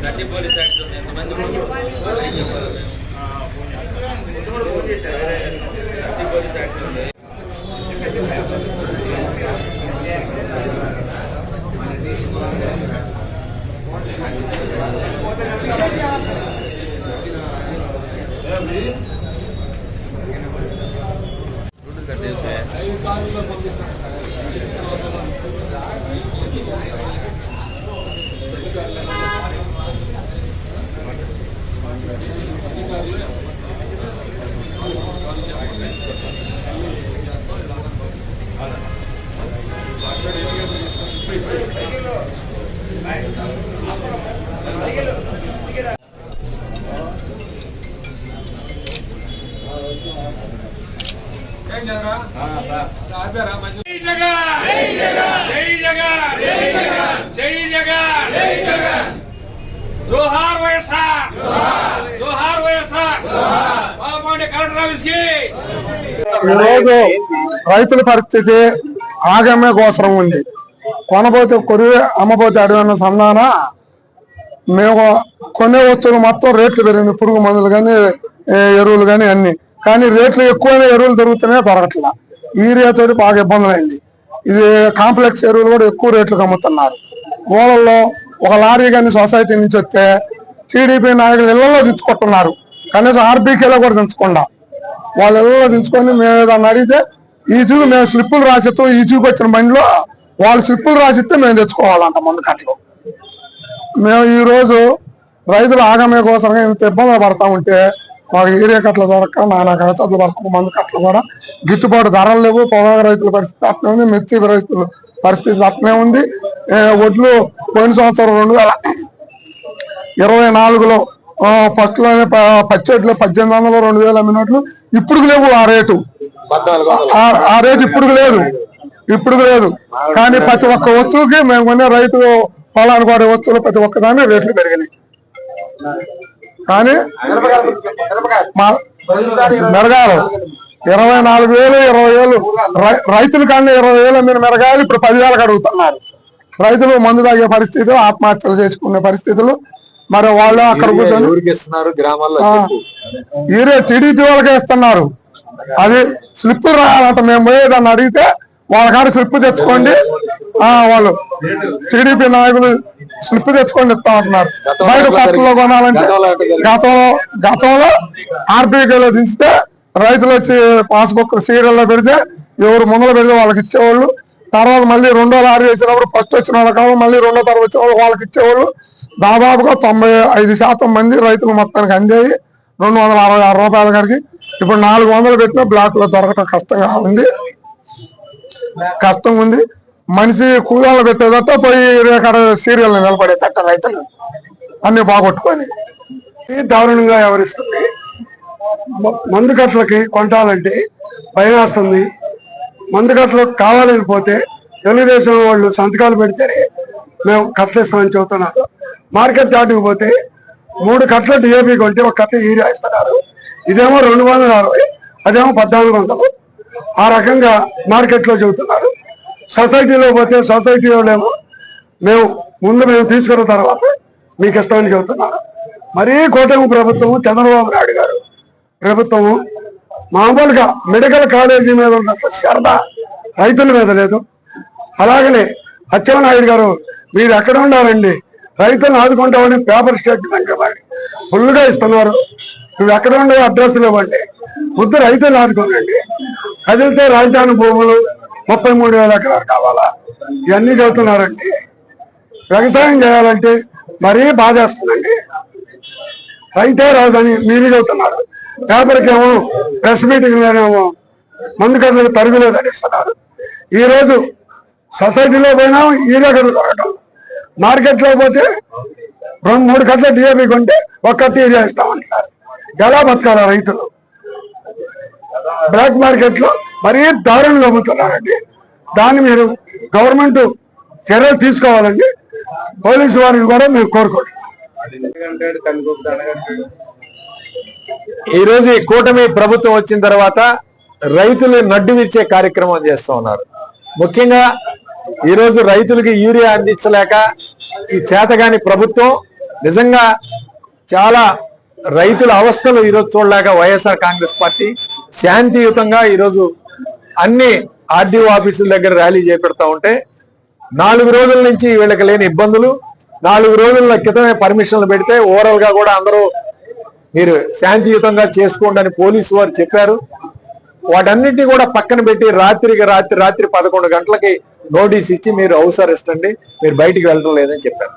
గట్టి police act ఉంది. ఎంతమంది గట్టి పోలీస్ యాక్ట్ ఉంది. जोहार వైఎస్ఆర్ जोहार వైఎస్ఆర్ పాలపాండే కలెక్టర్ ఆఫీస్ కి ఈరోజు రైతుల పరిస్థితి ఆగమ్య కోసరం ఉంది. కొనబోతే కొరివే అమ్మబోతే అడవన్న సంధాన మేము కొనే వస్తువులు మొత్తం రేట్లు పెరిగింది. పురుగు మందులు కానీ ఎరువులు కానీ అన్ని, కానీ రేట్లు ఎక్కువైన ఎరువులు దొరుకుతున్నాయో దొరకట్లా. యూరియా తోటి బాగా ఇబ్బందులైంది. ఇది కాంప్లెక్స్ ఎరువులు కూడా ఎక్కువ రేట్లకు అమ్ముతున్నారు. ఊళ్ళల్లో ఒక లారీ కానీ సొసైటీ నుంచి వస్తే టీడీపీ నాయకులు ఇళ్లలో దించుకుంటున్నారు. కనీసం ఆర్బీకేలో కూడా దించకుండా వాళ్ళ ఇళ్లలో దించుకొని మేము ఏదన్నా అడిగితే మేము స్లిప్పులు రాసిస్తాం. ఈజీకి వచ్చిన బండిలో వాళ్ళు స్లిప్పులు రాసిస్తే మేము తెచ్చుకోవాలంట మందు కట్టలు. మేము ఈరోజు రైతులు ఆగమే కోసం ఇంత ఇబ్బందులు పడతా ఉంటే మాకు యూరియా కట్టలు దొరక నానా కసలు పడక మందు కట్టలు కూడా గిట్టుబాటు ధరలు లేవు. పొగాకు రైతుల పరిస్థితి అట్నే ఉంది. మిర్చి రైతుల పరిస్థితి అట్నే ఉంది. వడ్లు పోయిన సంవత్సరం 2024లో ఫస్ట్ లోనే పచ్చెట్లు 1800 2000 అమ్మినట్లు ఇప్పుడు లేవు. ఆ రేటు ఇప్పుడు లేదు. కానీ ప్రతి ఒక్క వస్తువుకి మేము కొనే రైతు పొలానికి వాడే వస్తువులు ప్రతి ఒక్కదాన్ని రేట్లు పెరిగినాయి. కానీ మెరగాలు 24,000 20,000 రైతుల కానీ 20,000 అమ్మిన మెరగాయలు ఇప్పుడు 10,000కి అడుగుతున్నారు. రైతులు మందు తాగే పరిస్థితి, ఆత్మహత్యలు చేసుకునే పరిస్థితులు. మరి వాళ్ళు అక్కడ కూర్చొని ఈరే టీడీపీ వాళ్ళకే ఇస్తున్నారు. అది స్లిప్పులు రాయాలంట. మేము పోయేదాన్ని అడిగితే వాళ్ళ కాడ స్లిప్ తెచ్చుకోండి, వాళ్ళు టీడీపీ నాయకులు స్లిప్ తెచ్చుకొని ఇస్తామంటున్నారు. బయట కొత్తలో కొనాలంటే గతంలో ఆర్బీకేలో దించితే రైతులు వచ్చి పాస్బుక్ సీరియల్లో పెడితే ఎవరు ముందులో పెడితే వాళ్ళకి ఇచ్చేవాళ్ళు. తర్వాత మళ్ళీ రెండో లారీ వేసినప్పుడు ఫస్ట్ వచ్చిన వాళ్ళ కావాలి, మళ్ళీ రెండో తరగతి వచ్చిన వాళ్ళు వాళ్ళకి ఇచ్చేవాళ్ళు. దాదాపుగా 95% మంది రైతులు మొత్తానికి అందేవి 266 రూపాయల కాడికి. ఇప్పుడు 400 పెట్టినా బ్లాక్ లో దొరకటం కష్టం ఉంది. మనిషి కూలీలు పెట్టేదట పోయి అక్కడ సీరియల్ నిలబడేదట. రైతులు అన్ని బాగొట్టుకొని దారుణంగా వ్యవహరిస్తుంది. మందు కట్టలకి కొంటాలంటే భయం వేస్తుంది. మందు కట్టలు కావాలని పోతే తెలుగుదేశం వాళ్ళు సంతకాలు పెడితేనే మేము కట్టలిస్తామని చెబుతున్నారు. మార్కెట్ దాటికి పోతే 3 కట్టలు డిఏపీ కొంటే 1 కట్ట యూరియా ఇస్తున్నారు. ఇదేమో 260, అదేమో 1400. ఆ రకంగా మార్కెట్లో చెబుతున్నారు. సొసైటీలో పోతే సొసైటీ వాళ్ళేమో మేము తీసుకున్న తర్వాత మీకు ఇస్తామని చెబుతున్నారు. మరీ కూటమి ప్రభుత్వము, చంద్రబాబు నాయుడు గారు ప్రభుత్వము మామూలుగా మెడికల్ కాలేజీ మీద ఉన్న శ్రద్ధ రైతుల మీద లేదు. అలాగనే అచ్చెన్నాయుడు గారు మీరు ఎక్కడ ఉండాలండి, రైతులను ఆదుకుంటామని పేపర్ స్టేట్మెంట్ ఫుల్గా ఇస్తున్నారు. నువ్వు ఎక్కడ ఉండే అడ్రస్లు ఇవ్వండి, ముందు రైతులు ఆదుకోనండి. కదిలితే రాజధాని భూములు 33,000 ఎకరాలు కావాలా, ఇవన్నీ చెబుతున్నారండి. వ్యవసాయం చేయాలంటే మరీ బాధేస్తుందండి. రైతే రాజధాని మీరు చెబుతున్నారు. పేపర్కి ఏమో ప్రెస్ మీటింగ్లోనేమో మందు కట్టలకు తరుగులేదని ఇస్తున్నారు. ఈరోజు సొసైటీలో పోయినా యూరియా కట్టలు దొరకటం, మార్కెట్లో పోతే 2-3 కట్టల డిఏపీ కొంటే 1 కట్ట యూరియా ఇస్తామంటున్నారు. ఎలా బతకాల రైతులు? బ్లాక్ మార్కెట్ లో మరీ దారుణంగా అమ్ముతున్నారండి. దాన్ని మీరు గవర్నమెంట్ చర్యలు తీసుకోవాలండి. పోలీసు వారికి కూడా మేము కోరుకుంటున్నాం. ఈ రోజు ఈ కూటమి ప్రభుత్వం వచ్చిన తర్వాత రైతులు నడ్డు విరిచే కార్యక్రమం చేస్తూ ఉన్నారు. ముఖ్యంగా ఈ రోజు రైతులకి యూరియా అందించలేక ఈ చేతగాని ప్రభుత్వం నిజంగా చాలా రైతుల అవస్థలు ఈరోజు చూడలేక వైఎస్ఆర్ కాంగ్రెస్ పార్టీ శాంతియుతంగా ఈరోజు అన్ని ఆర్డీఓ ఆఫీసుల దగ్గర ర్యాలీ చేపెడతా ఉంటే 4 రోజుల నుంచి వీళ్ళకి లేని ఇబ్బందులు 4 రోజుల క్రితమే పర్మిషన్లు పెడితే ఓవరాల్ గా కూడా అందరూ మీరు శాంతియుతంగా చేసుకోండి అని పోలీసు వారు చెప్పారు. వాటన్నిటిని కూడా పక్కన పెట్టి రాత్రి 11 గంటలకి నోటీస్ ఇచ్చి మీరు హౌస్ అరెస్ట్ అండి, మీరు బయటికి వెళ్ళడం లేదని చెప్పారు.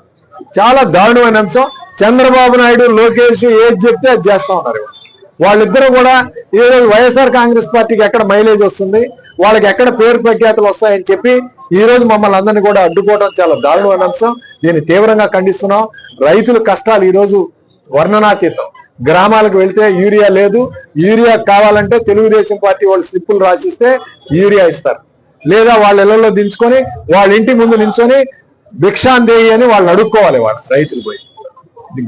చాలా దారుణమైన అంశం. చంద్రబాబు నాయుడు లోకేష్ ఏది చెప్తే అది చేస్తా ఉన్నారు. వాళ్ళిద్దరూ కూడా ఈరోజు వైఎస్ఆర్ కాంగ్రెస్ పార్టీకి ఎక్కడ మైలేజ్ వస్తుంది, వాళ్ళకి ఎక్కడ పేరు ప్రఖ్యాతులు వస్తాయని చెప్పి ఈ రోజు మమ్మల్ని అందరినీ కూడా అడ్డుకోవడం చాలా దారుణమైన అంశం. దీన్ని తీవ్రంగా ఖండిస్తున్నాం. రైతుల కష్టాలు ఈ రోజు వర్ణనాతీతం. గ్రామాలకు వెళ్తే యూరియా లేదు, యూరియా కావాలంటే తెలుగుదేశం పార్టీ వాళ్ళు స్లిప్పులు రాసిస్తే యూరియా ఇస్తారు, లేదా వాళ్ళ ఇళ్లలో దించుకొని వాళ్ళ ఇంటి ముందు నించొని భిక్షాందేయి అని వాళ్ళని అడుక్కోవాలి. వాళ్ళు రైతులు పోయి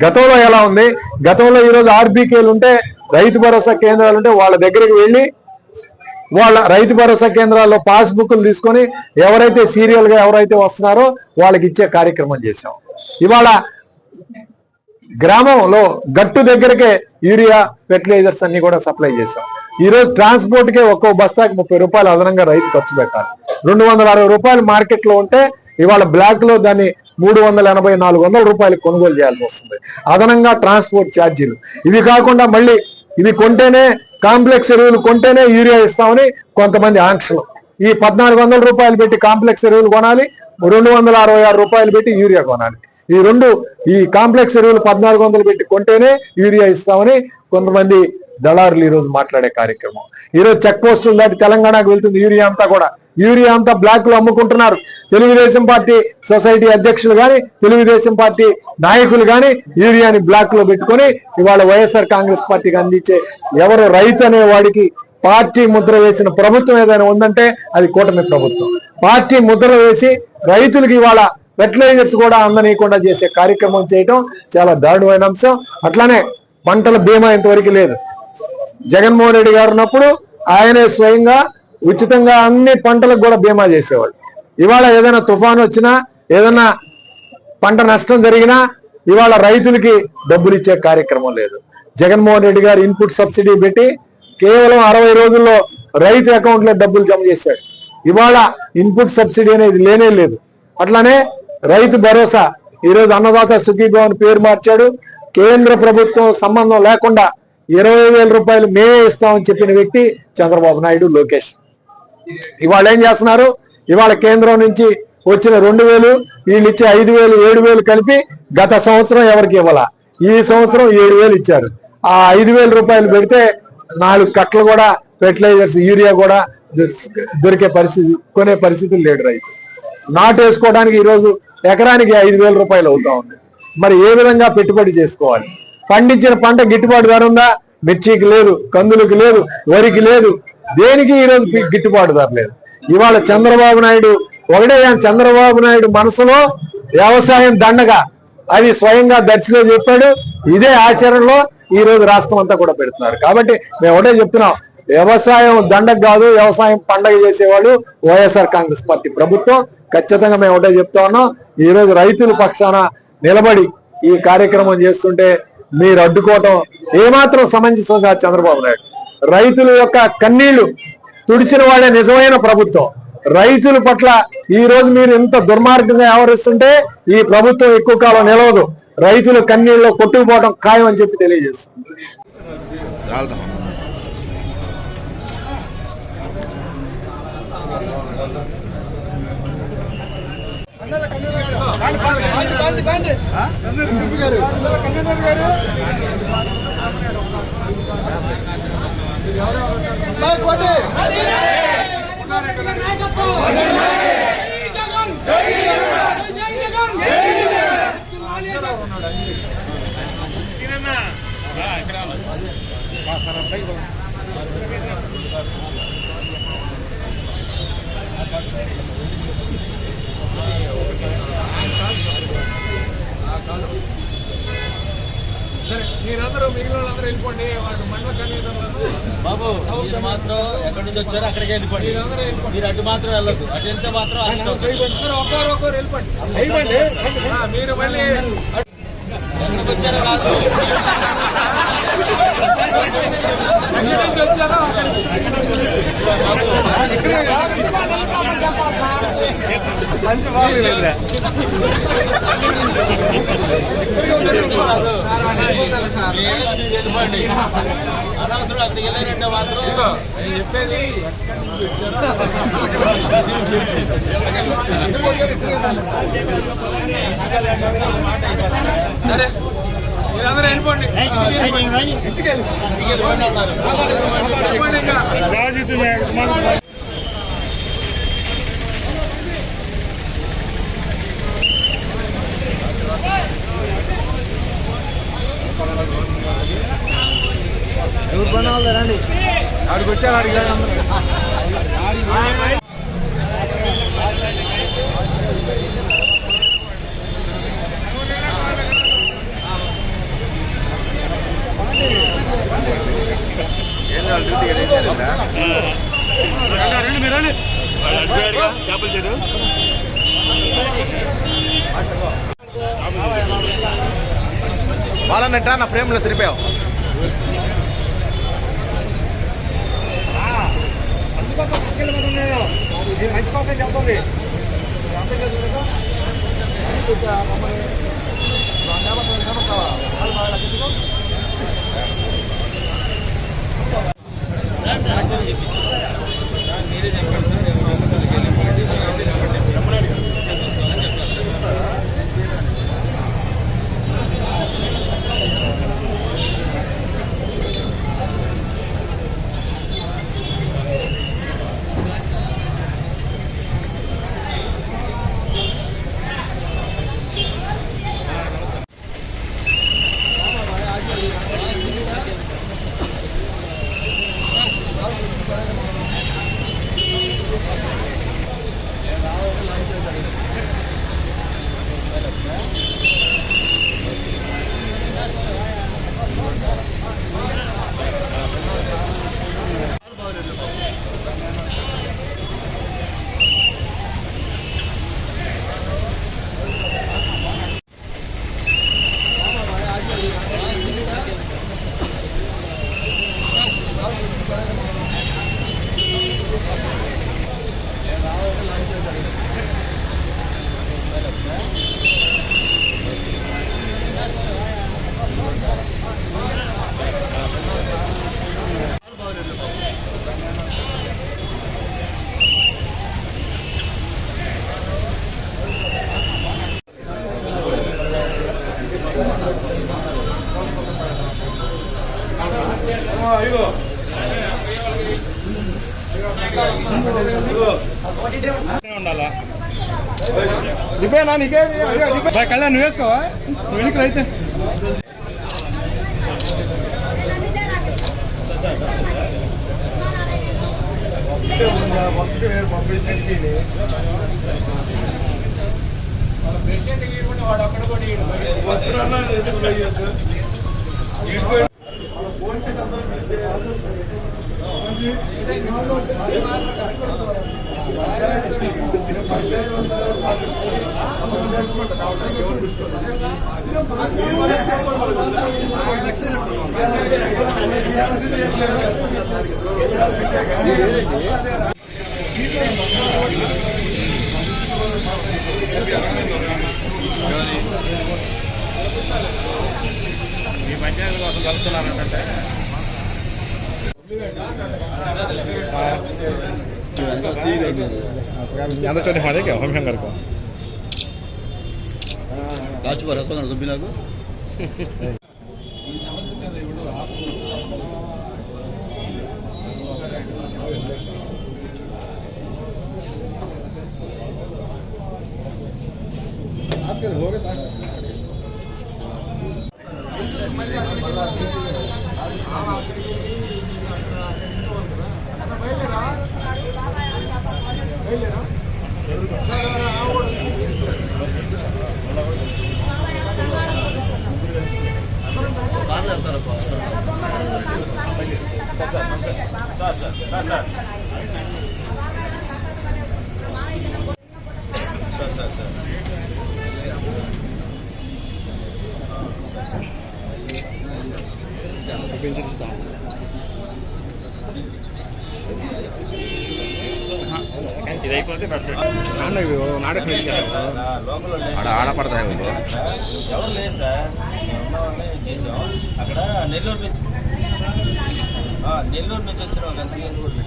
గతంలో ఎలా ఉంది, గతంలో ఈరోజు ఆర్బీకేలు ఉంటే రైతు భరోసా కేంద్రాలు ఉంటే వాళ్ళ దగ్గరికి వెళ్ళి వాళ్ళ రైతు భరోసా కేంద్రాల్లో పాస్బుక్లు తీసుకొని ఎవరైతే సీరియల్ గా ఎవరైతే వస్తున్నారో వాళ్ళకి ఇచ్చే కార్యక్రమం చేశాం. ఇవాళ గ్రామంలో గట్టు దగ్గరకే యూరియా ఫెర్టిలైజర్స్ అన్ని కూడా సప్లై చేశాం. ఈ రోజు ట్రాన్స్పోర్ట్ కే ఒక్కో బస్తాకి 30 రూపాయలు అదనంగా రైతు ఖర్చు పెట్టాలి. 260 రూపాయలు మార్కెట్ లో ఉంటే ఇవాళ బ్లాక్ లో దాన్ని 380-400 రూపాయలకు కొనుగోలు చేయాల్సి వస్తుంది. అదనంగా ట్రాన్స్పోర్ట్ ఛార్జీలు. ఇవి కాకుండా మళ్ళీ ఇవి కొంటేనే కాంప్లెక్స్ ఎరువులు కొంటేనే యూరియా ఇస్తామని కొంతమంది ఆంక్షలు. ఈ 1400 రూపాయలు పెట్టి కాంప్లెక్స్ ఎరువులు కొనాలి, 266 రూపాయలు పెట్టి యూరియా కొనాలి. ఈ కాంప్లెక్స్ ఎరువులు 1400 పెట్టి కొంటేనే యూరియా ఇస్తామని కొంతమంది దళారులు ఈ రోజు మాట్లాడే కార్యక్రమం. ఈ రోజు చెక్ పోస్టులు దాటి తెలంగాణకు వెళ్తుంది యూరియా అంతా బ్లాక్ లో అమ్ముకుంటున్నారు. తెలుగుదేశం పార్టీ సొసైటీ అధ్యక్షులు గాని తెలుగుదేశం పార్టీ నాయకులు గాని యూరియాని బ్లాక్ లో పెట్టుకొని ఇవాళ వైఎస్ఆర్ కాంగ్రెస్ పార్టీకి అందించే ఎవరు రైతు అనే వాడికి పార్టీ ముద్ర వేసిన ప్రభుత్వం ఏదైనా ఉందంటే అది కూటమి ప్రభుత్వం. పార్టీ ముద్ర వేసి రైతులకు ఇవాళ ఫెర్టిలైజర్స్ కూడా అందనీయకుండా చేసే కార్యక్రమం చేయడం చాలా దారుణమైన అంశం. అట్లానే పంటల బీమా ఇంతవరకు లేదు. జగన్మోహన్ రెడ్డి గారు ఉన్నప్పుడు ఆయనే స్వయంగా ఉచితంగా అన్ని పంటలకు కూడా బీమా చేసేవాళ్ళు. ఇవాళ ఏదైనా తుఫాను వచ్చినా ఏదైనా పంట నష్టం జరిగినా ఇవాళ రైతులకి డబ్బులు ఇచ్చే కార్యక్రమం లేదు. జగన్మోహన్ రెడ్డి గారు ఇన్పుట్ సబ్సిడీ పెట్టి కేవలం 60 రోజుల్లో రైతు అకౌంట్ లో డబ్బులు జమ చేశాడు. ఇవాళ ఇన్పుట్ సబ్సిడీ అనేది లేనే లేదు. అట్లానే రైతు భరోసా ఈరోజు అన్నదాత సుఖీభవన్ పేరు మార్చాడు. కేంద్ర ప్రభుత్వం సంబంధం లేకుండా 20,000 రూపాయలు మేమే ఇస్తామని చెప్పిన వ్యక్తి చంద్రబాబు నాయుడు, లోకేష్. ఇవాళ ఏం చేస్తున్నారు, ఇవాళ కేంద్రం నుంచి వచ్చిన 2,000 వీళ్ళు ఇచ్చే 5,000, 7,000 కలిపి గత సంవత్సరం ఎవరికి ఇవ్వాల, ఈ సంవత్సరం 7,000 ఇచ్చారు. ఆ 5,000 రూపాయలు పెడితే 4 కట్టలు కూడా ఫెర్టిలైజర్స్ యూరియా కూడా దొరికే పరిస్థితి, కొనే పరిస్థితులు లేడు రైతు. నాటు వేసుకోవడానికి ఈరోజు ఎకరానికి 5,000 రూపాయలు అవుతా ఉంది. మరి ఏ విధంగా పెట్టుబడి చేసుకోవాలి? పండించిన పంట గిట్టుబాటు ధర ఉందా? మిర్చికి లేదు, కందులకు లేదు, వరికి లేదు, దేనికి ఈరోజు గిట్టుబాటు ధర లేదు. ఇవాళ చంద్రబాబు నాయుడు మనసులో వ్యవసాయం దండగా అది స్వయంగా దర్శిలో చెప్పాడు. ఇదే ఆచరణలో ఈ రోజు రాష్ట్రం అంతా కూడా పెడుతున్నారు. కాబట్టి మేము ఒకటే చెప్తున్నాం, వ్యవసాయం దండగ కాదు, వ్యవసాయం పండగ చేసేవాళ్ళు వైఎస్ఆర్ కాంగ్రెస్ పార్టీ ప్రభుత్వం. ఖచ్చితంగా మేము ఒకటే చెప్తా ఉన్నాం, ఈ రోజు రైతుల పక్షాన నిలబడి ఈ కార్యక్రమం చేస్తుంటే మీరు అడ్డుకోవటం ఏమాత్రం సమంజసం కాదు. చంద్రబాబు నాయుడు రైతుల యొక్క కన్నీళ్లు తుడిచిన వాడే నిజమైన ప్రభుత్వం. రైతుల పట్ల ఈ రోజు మీరు ఎంత దుర్మార్గంగా వ్యవహరిస్తుంటే ఈ ప్రభుత్వం ఎక్కువ కాలం నిలవదు. రైతుల కన్నీళ్ళలో కొట్టుకుపోవడం ఖాయం అని చెప్పి తెలియజేస్తుంది. సరే మీరందరూ మిగిలిన వాళ్ళందరూ వెళ్ళిపోండి. వాడు మండల కన్వీనర్లను బాబు మీరు మాత్రం ఎక్కడి నుంచి వచ్చారో అక్కడికి వెళ్ళిపోండి. మీరు అటు మాత్రం వెళ్ళదు, అటు వెళ్తే మాత్రం ఒక్కొక్కరు వెళ్ళిపోండి. మీరు మళ్ళీ ఎక్కడికి వచ్చారో కాదు, వచ్చారో వెళ్ళిపోండి. అనవసరం అసలు వెళ్ళారంటే మాత్రం చెప్పేది సరే మీరందరూ వెళ్ళిపోండి. ఎవరు పని రండి, ఆడికి వచ్చారు. ఆడికి చేపలు చెడు వాళ్ళనంటా నా ఫ్రేమ్ లో సరిపోయావు. మంచి కోసం చెప్తుంది. మీరే చెప్పండి ఉండాలా దిపేనా నీకే కళ్యాణ్ నువ్వు వేసుకోవా, నువ్వు వెనక్కి అయితే వాడు అక్కడ కూడా మీ పంచాయతీ కోసం కలుస్తున్నారంటే ఎంత చోటి హాడే क्या हम शंकर को लास्ट बार हंसो ना सुबिना को ఈ సమస్య మీద ఇప్పుడు आपके हो गए था बाहर ఇదైపోతే నాటకం ఆడపడతాయి ఎవరు లేదు సార్ చేసాం అక్కడ నెల్లూరు నుంచి వచ్చిన ఒక సీఎం కూడా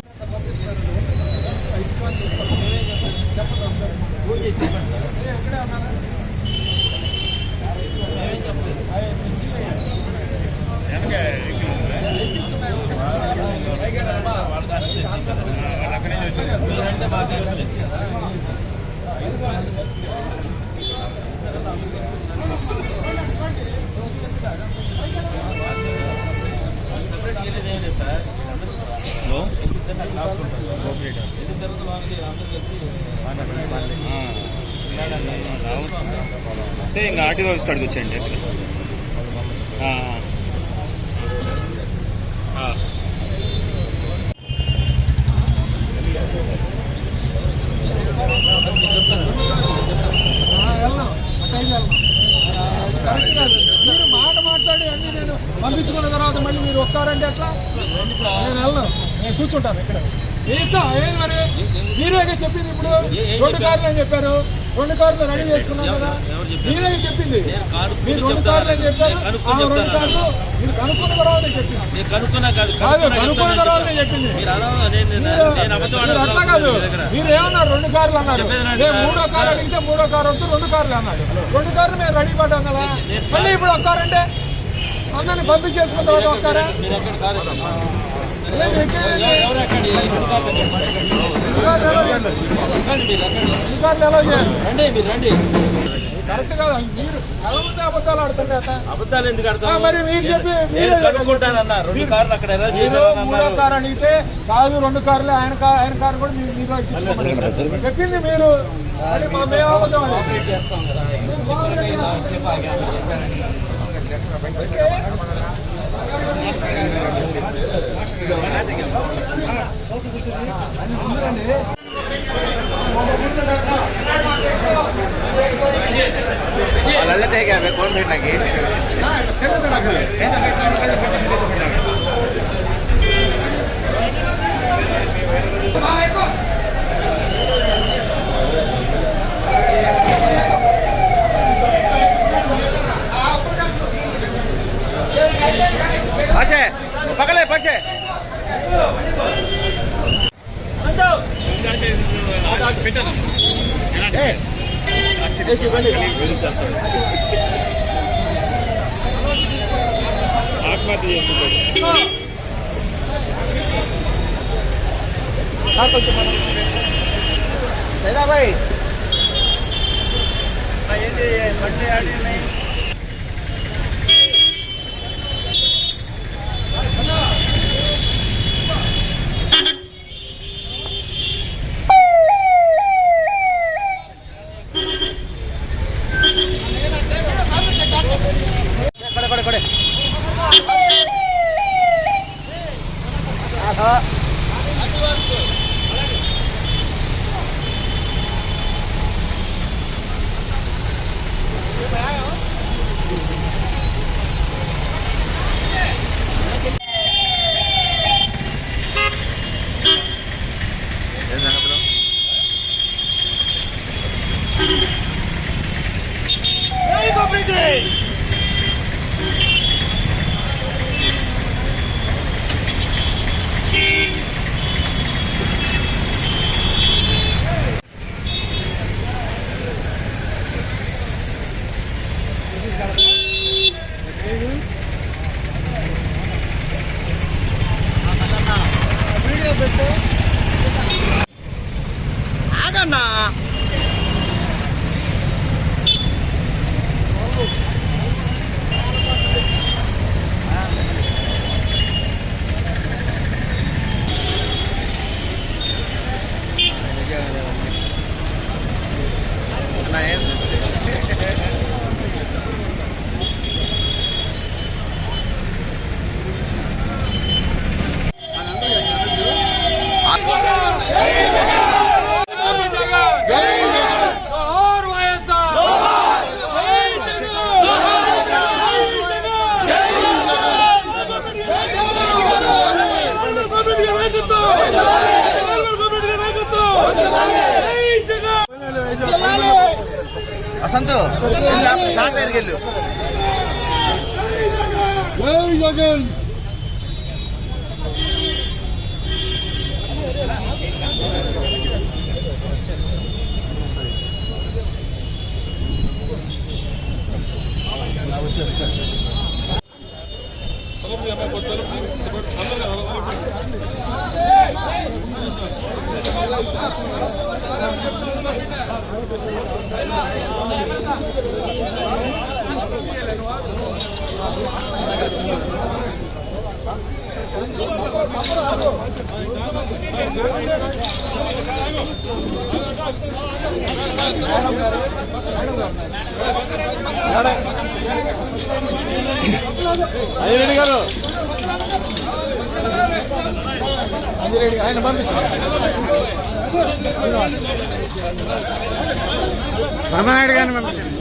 వాళ్ళకి అరెస్ట్ చేసి మీరంటే మాకు అరెస్ట్ చేసి సెపరేట్ గేలేదు ఏం లేదు సార్ ఎందుకు జరుగుతుంది వాళ్ళకి అందరూ కలిసి వస్తే ఇంకా ఆర్టీఓ ఆఫీస్ కాడికి వచ్చేయండి మీరు మాట మాట్లాడి అన్ని నేను పంపించుకున్న తర్వాత మళ్ళీ మీరు వస్తారంటే ఎట్లా? నేను వెళ్ళను, నేను కూర్చుంటాను ఇక్కడ. ఇస్తాం ఏది మరి? మీరేగా చెప్పింది ఇప్పుడు 2 కార్లు అని చెప్పారు, 2 కార్లు రెడీ చేసుకున్నాం కదా, మీరే చెప్పింది. మీరు 2 కార్లు అని చెప్పారు, ఆ 2 కార్లు మీరు కనుక్కున్న తర్వాత చెప్పింది. కనుక్కున్న తర్వాత చెప్పింది. అట్లా కాదు, మీరు ఏమన్నారు? 2 కార్లు అన్నారు. నేను 3వ కారు అడిగితే 3వ కారు వద్దు 2 కార్లు అన్నాడు. 2 కార్లు మేము రెడీ పడ్డాం కదా, మళ్ళీ ఇప్పుడు వస్తారంటే అందరిని పంపించేసుకున్న తర్వాత వస్తారా? కరెక్ట్ కాదు. మీరు అబద్ధాలు ఆడుతుంటే అబద్ధాలు ఎందుకు ఆడతారు? మరి మీరు చెప్పి కనుక్కుంటారన్న 2 కార్లు అక్కడ 3వ కారు అడిగితే కాదు 2 కార్లు, ఆయన కారు కూడా మీరు చెప్పింది మీరు. అది మేము అబద్ధం వాళ్ళ తేగా కోన్ మీట్లకి పర్సే పక్కలే పర్సే ఆత్మహత్య చేసుకుంటాడు. సైదాబాయ్ ఏంటి బర్త్డే ఆడి అసంతు సార్ దగ్గరికి వెళ్ళు. జగన్ అయ్యరెడ్డి గారు అంజిరెడ్డి ఆయన పంపించారు. బ్రహ్మనాయుడు గారిని పంపించారు.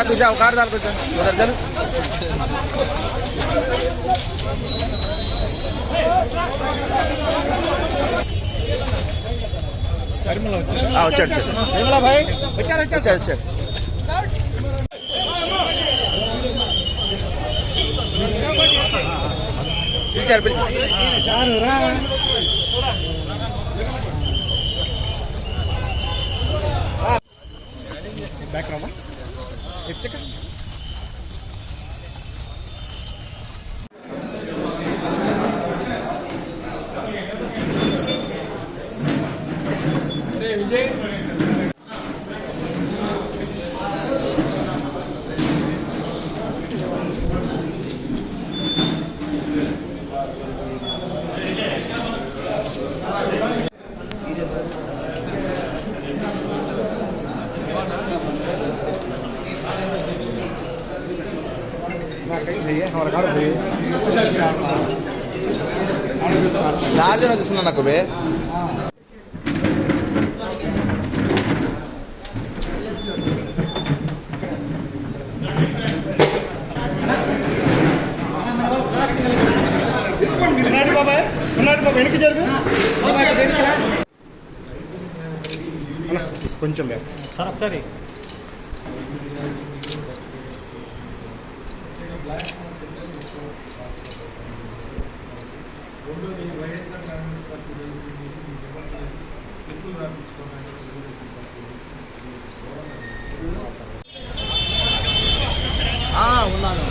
तुझा उखाड़ डाल कुछ उधर चल. వచ్చాడు భాయ్ వచ్చాడు. Back Rama check Vijay charger తీసుకున్నా నాకు బే. బాబాయ్ వెనక్కి జరుగు కొంచెం సార్ ఒకసారి ఉన్నాను.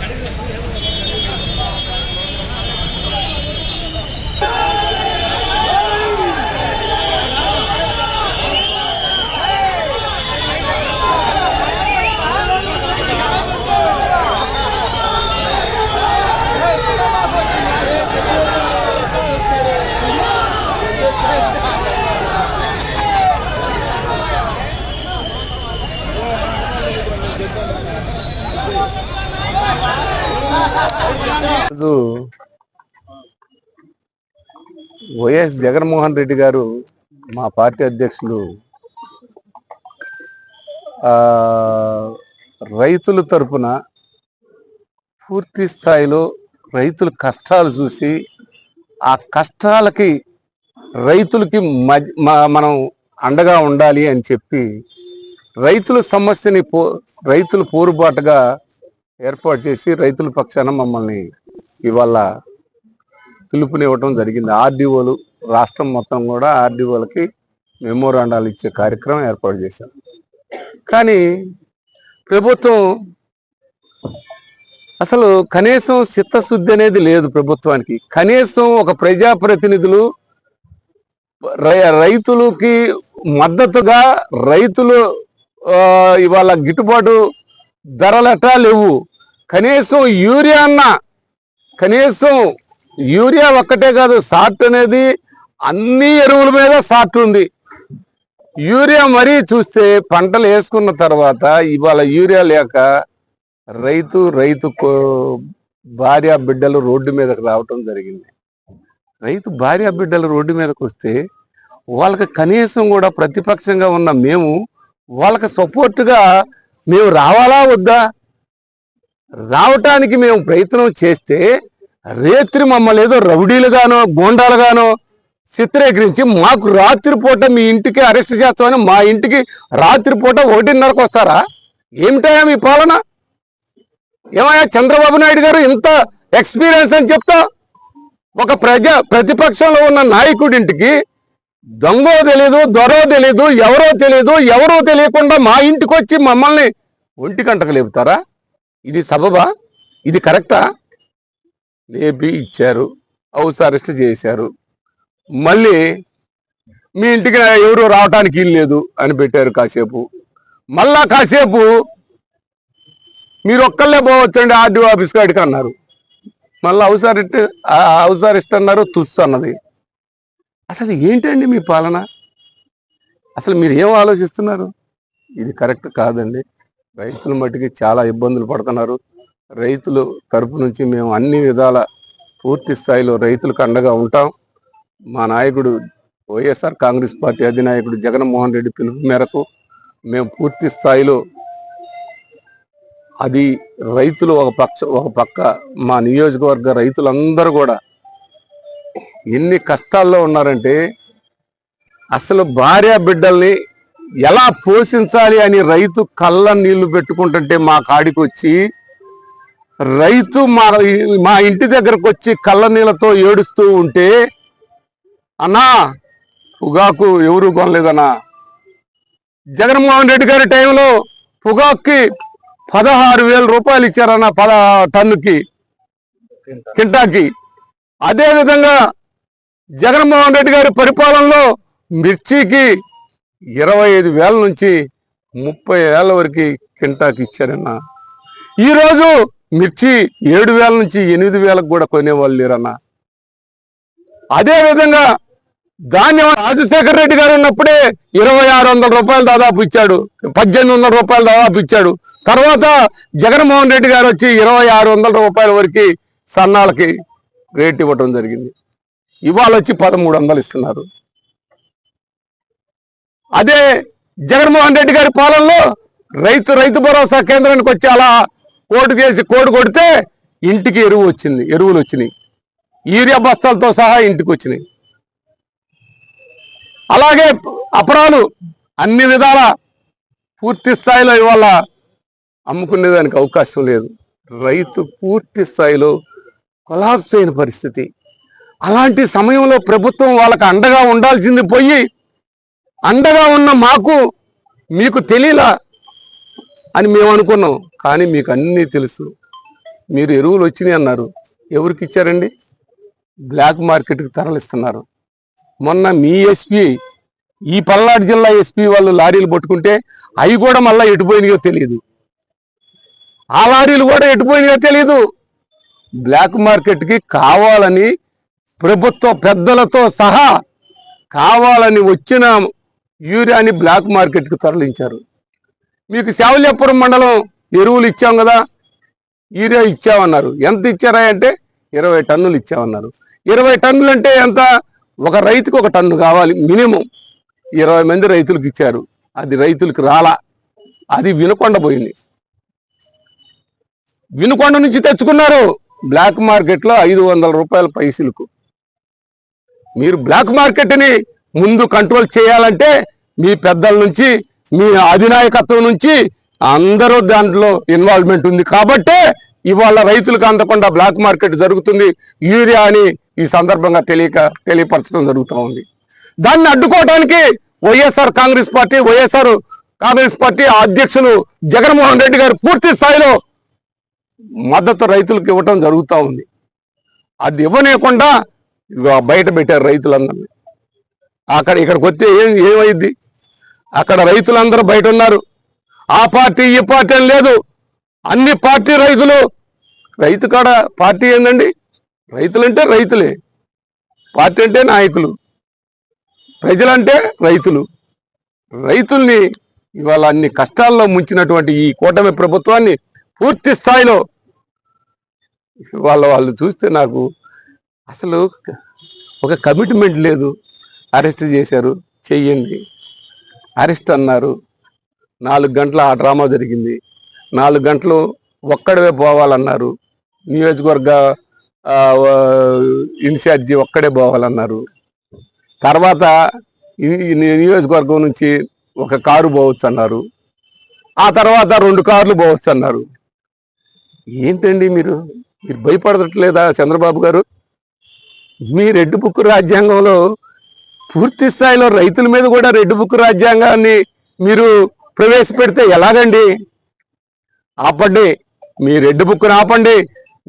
వైఎస్ జగన్మోహన్ రెడ్డి గారు మా పార్టీ అధ్యక్షులు రైతుల తరపున పూర్తి స్థాయిలో రైతుల కష్టాలు చూసి ఆ కష్టాలకి రైతులకి మనం అండగా ఉండాలి అని చెప్పి రైతుల సమస్యని రైతుల పోరుబాటుగా ఏర్పాటు చేసి రైతుల పక్షాన మమ్మల్ని ఇవాళ పిలుపునివ్వటం జరిగింది. ఆర్డీఓలు రాష్ట్రం మొత్తం కూడా ఆర్డీఓలకి మెమోరాండాలు ఇచ్చే కార్యక్రమం ఏర్పాటు చేశాం. కానీ ప్రభుత్వం అసలు కనీసం చిత్తశుద్ధి అనేది లేదు ప్రభుత్వానికి. కనీసం ఒక ప్రజాప్రతినిధులు రైతులకి మద్దతుగా రైతులు ఇవాళ గిట్టుబాటు ధరలటా లేవు. కనీసం యూరియా ఒక్కటే కాదు, సాట్ అనేది అన్ని ఎరువుల మీద సాట్ ఉంది. యూరియా మరీ చూస్తే పంటలు వేసుకున్న తర్వాత ఇవాళ యూరియా లేక రైతు భార్య బిడ్డలు రోడ్డు మీదకి రావటం జరిగింది. రైతు భార్య బిడ్డలు రోడ్డు మీదకి వస్తే వాళ్ళకి కనీసం కూడా ప్రతిపక్షంగా ఉన్న మేము వాళ్ళకి సపోర్టుగా మేము రావాలా వద్దా? రావటానికి మేము ప్రయత్నం చేస్తే రేత్రి మమ్మల్ని ఏదో రౌడీలుగానో గోండాలుగానో చిత్రీకరించి మాకు రాత్రిపూట మీ ఇంటికి అరెస్ట్ చేస్తామని మా ఇంటికి రాత్రిపూట 1:30కు వస్తారా? ఏమిటయా మీ పాలన? ఏమయ్యా చంద్రబాబు నాయుడు గారు ఇంత ఎక్స్పీరియన్స్ అని చెప్తా ఒక ప్రతిపక్షంలో ఉన్న నాయకుడింటికి దొంగో తెలీదు, దొరో తెలీదు, ఎవరో తెలియకుండా మా ఇంటికి వచ్చి మమ్మల్ని ఒంటి గంటకు లేపుతారా? ఇది సబబా? ఇది కరెక్టా? లేపి ఇచ్చారు, హౌస్ అరెస్ట్ చేశారు, మళ్ళీ మీ ఇంటికి ఎవరు రావటానికి వీల్లేదు అని పెట్టారు కాసేపు. మళ్ళా కాసేపు మీరు ఒక్కళ్ళే పోవచ్చండి ఆర్డీఓ ఆఫీస్ కాడికి అన్నారు. మళ్ళీ హౌస్ అరెస్ట్ అన్నారు, తుస్సు అన్నది. అసలు ఏంటండి మీ పాలన? అసలు మీరు ఏం ఆలోచిస్తున్నారు? ఇది కరెక్ట్ కాదండి. రైతుల మట్టుకి చాలా ఇబ్బందులు పడుతున్నారు. రైతుల తరపు నుంచి మేము అన్ని విధాల పూర్తి స్థాయిలో రైతులకు అండగా ఉంటాం. మా నాయకుడు వైఎస్ఆర్ కాంగ్రెస్ పార్టీ అధినాయకుడు జగన్మోహన్ రెడ్డి పిలుపు మేరకు మేము పూర్తి స్థాయిలో అది రైతులు ఒక పక్క మా నియోజకవర్గ రైతులందరూ కూడా ఎన్ని కష్టాల్లో ఉన్నారంటే అసలు భార్య బిడ్డల్ని ఎలా పోషించాలి అని రైతు కళ్ళ నీళ్లు పెట్టుకుంటుంటే మా కాడికి వచ్చి రైతు మా ఇంటి దగ్గరకు వచ్చి కళ్ళ నీళ్ళతో ఏడుస్తూ ఉంటే, అన్నా పొగాకు ఎవరు కొనలేదన్నా, జగన్మోహన్ రెడ్డి గారి టైంలో పొగాకుకి 16,000 రూపాయలు ఇచ్చారన్న టన్నుకి, కింటాకి. అదే విధంగా జగన్మోహన్ రెడ్డి గారి పరిపాలనలో మిర్చికి 25,000 నుంచి 30,000 వరకు కింటాకి ఇచ్చారన్న. ఈరోజు మిర్చి 7,000 నుంచి 8,000 కూడా కొనేవాళ్ళు లేరన్న. అదే విధంగా ధాన్యం రాజశేఖర రెడ్డి గారు ఉన్నప్పుడే 2,600 రూపాయలు దాదాపు ఇచ్చాడు, 1,800 రూపాయలు దాదాపు ఇచ్చాడు. తర్వాత జగన్మోహన్ రెడ్డి గారు వచ్చి 2,600 రూపాయల వరకు సన్నాలకి రేట్ ఇవ్వటం జరిగింది. ఇవాళ వచ్చి 1,300 ఇస్తున్నారు. అదే జగన్మోహన్ రెడ్డి గారి పాలనలో రైతు భరోసా కేంద్రానికి వచ్చి అలా కోడి కొడితే ఇంటికి ఎరువులు వచ్చినాయి, యూరియా బస్తాలతో సహా ఇంటికి వచ్చినాయి. అలాగే అపరాలు అన్ని విధాల పూర్తి స్థాయిలో ఇవాళ అమ్ముకునేదానికి అవకాశం లేదు. రైతు పూర్తి స్థాయిలో కొలాప్స్ అయిన పరిస్థితి. అలాంటి సమయంలో ప్రభుత్వం వాళ్ళకి అండగా ఉండాల్సింది పోయి అండగా ఉన్న మీకు తెలియలా అని మేము అనుకున్నాం. కానీ మీకు అన్నీ తెలుసు. మీరు ఎరువులు వచ్చినాయి అన్నారు, ఎవరికి ఇచ్చారండి? బ్లాక్ మార్కెట్కి తరలిస్తున్నారు. మొన్న మీ ఎస్పీ, ఈ పల్నాడు జిల్లా ఎస్పీ వాళ్ళు లారీలు పట్టుకుంటే అవి కూడా మళ్ళీ ఎటుపోయినాయో తెలియదు. ఆ లారీలు కూడా ఎటుపోయినాయో తెలియదు. బ్లాక్ మార్కెట్కి కావాలని ప్రభుత్వ పెద్దలతో సహా కావాలని వచ్చిన యూరియాని బ్లాక్ మార్కెట్కి తరలించారు. మీకు శావల్యాపురం మండలం ఎరువులు ఇచ్చాం కదా, యూరియా ఇచ్చామన్నారు. ఎంత ఇచ్చారా అంటే 20 టన్నులు ఇచ్చామన్నారు. 20 టన్నులు అంటే ఎంత? ఒక రైతుకు 1 టన్ను కావాలి మినిమం. 20 మంది రైతులకు ఇచ్చారు, అది రైతులకు రాలా. అది వినుకొండ పోయింది. వినుకొండ నుంచి తెచ్చుకున్నారు బ్లాక్ మార్కెట్లో 500 రూపాయల పైసలకు. మీరు బ్లాక్ మార్కెట్ని ముందు కంట్రోల్ చేయాలంటే మీ పెద్దల నుంచి, మీ అధినాయకత్వం నుంచి అందరూ దాంట్లో ఇన్వాల్వ్మెంట్ ఉంది కాబట్టే ఇవాళ రైతులకు అందకుండా బ్లాక్ మార్కెట్ జరుగుతుంది. యూరియా అని ఈ సందర్భంగా తెలియపరచడం జరుగుతూ ఉంది. దాన్ని అడ్డుకోవడానికి వైఎస్ఆర్ కాంగ్రెస్ పార్టీ అధ్యక్షులు జగన్మోహన్ రెడ్డి గారు పూర్తి స్థాయిలో మద్దతు రైతులకు ఇవ్వటం జరుగుతూ ఉంది. అది ఇవ్వలేకుండా బయట పెట్టారు రైతులందరినీ. ఇక్కడికి వస్తే ఏమైంది? అక్కడ రైతులందరూ బయట ఉన్నారు. ఆ పార్టీ ఈ పార్టీ అని లేదు, అన్ని పార్టీ రైతులు. రైతు కాడ పార్టీ ఏందండి? రైతులంటే రైతులే, పార్టీ అంటే నాయకులు, ప్రజలంటే రైతులు. రైతుల్ని ఇవాళ అన్ని కష్టాల్లో ముంచినటువంటి ఈ కూటమి ప్రభుత్వాన్ని పూర్తి స్థాయిలో వాళ్ళు చూస్తే నాకు అసలు ఒక కమిట్మెంట్ లేదు. అరెస్ట్ చేశారు, చెయ్యండి. అరెస్ట్ అన్నారు, 4 గంటల ఆ డ్రామా జరిగింది. 4 గంటలు ఒక్కడే పోవాలన్నారు, నియోజకవర్గ ఇన్ఛార్జి ఒక్కడే పోవాలన్నారు. తర్వాత ఈ నియోజకవర్గం నుంచి ఒక కారు పోవచ్చు అన్నారు, ఆ తర్వాత 2 కార్లు పోవచ్చు అన్నారు. ఏంటండి మీరు భయపడట్లేదా చంద్రబాబు గారు? మీ రెడ్ బుక్ రాజ్యాంగంలో పూర్తి స్థాయిలో రైతుల మీద కూడా రెడ్ బుక్ రాజ్యాంగాన్ని మీరు ప్రవేశపెడితే ఎలాగండి? ఆపండి, మీ రెడ్ బుక్ను ఆపండి.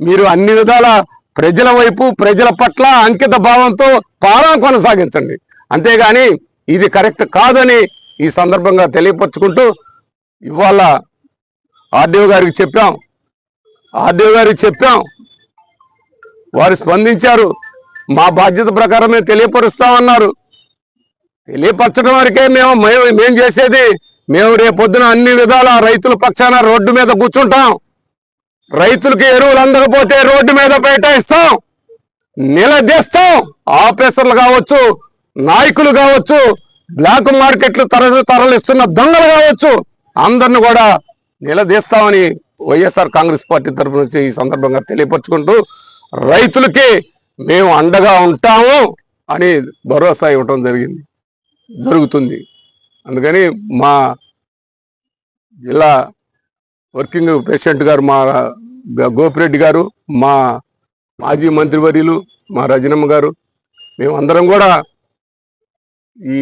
మీరు అన్ని విధాల ప్రజల వైపు, ప్రజల పట్ల అంకిత భావంతో పాలన కొనసాగించండి. అంతేగాని ఇది కరెక్ట్ కాదని ఈ సందర్భంగా తెలియపరుచుకుంటూ, ఇవాళ ఆర్డీఓ గారికి చెప్పాం, వారు స్పందించారు. మా బాధ్యత ప్రకారమే తెలియపరుస్తామన్నారు. తెలియపరచడం వరకే మేము చేసేది. మేము రేపొద్దున అన్ని విధాల రైతుల పక్షాన రోడ్డు మీద కూర్చుంటాం. రైతులకి ఎరువులు అందకపోతే రోడ్డు మీద బైఠాయిస్తాం, నిలదీస్తాం. ఆఫీసర్లు కావచ్చు, నాయకులు కావచ్చు, బ్లాక్ మార్కెట్లు తరలిస్తున్న దొంగలు కావచ్చు, అందరిని కూడా నిలదీస్తామని వైఎస్ఆర్ కాంగ్రెస్ పార్టీ తరఫు నుంచి ఈ సందర్భంగా తెలియపరుచుకుంటూ, రైతులకి మేము అండగా ఉంటాము అని భరోసా ఇవ్వటం జరుగుతుంది. అందుకని మా జిల్లా వర్కింగ్ ప్రెసిడెంట్ గారు, మా గోపిరెడ్డి గారు, మా మాజీ మంత్రివర్యులు మా రజనమ్మ గారు, మేమందరం కూడా ఈ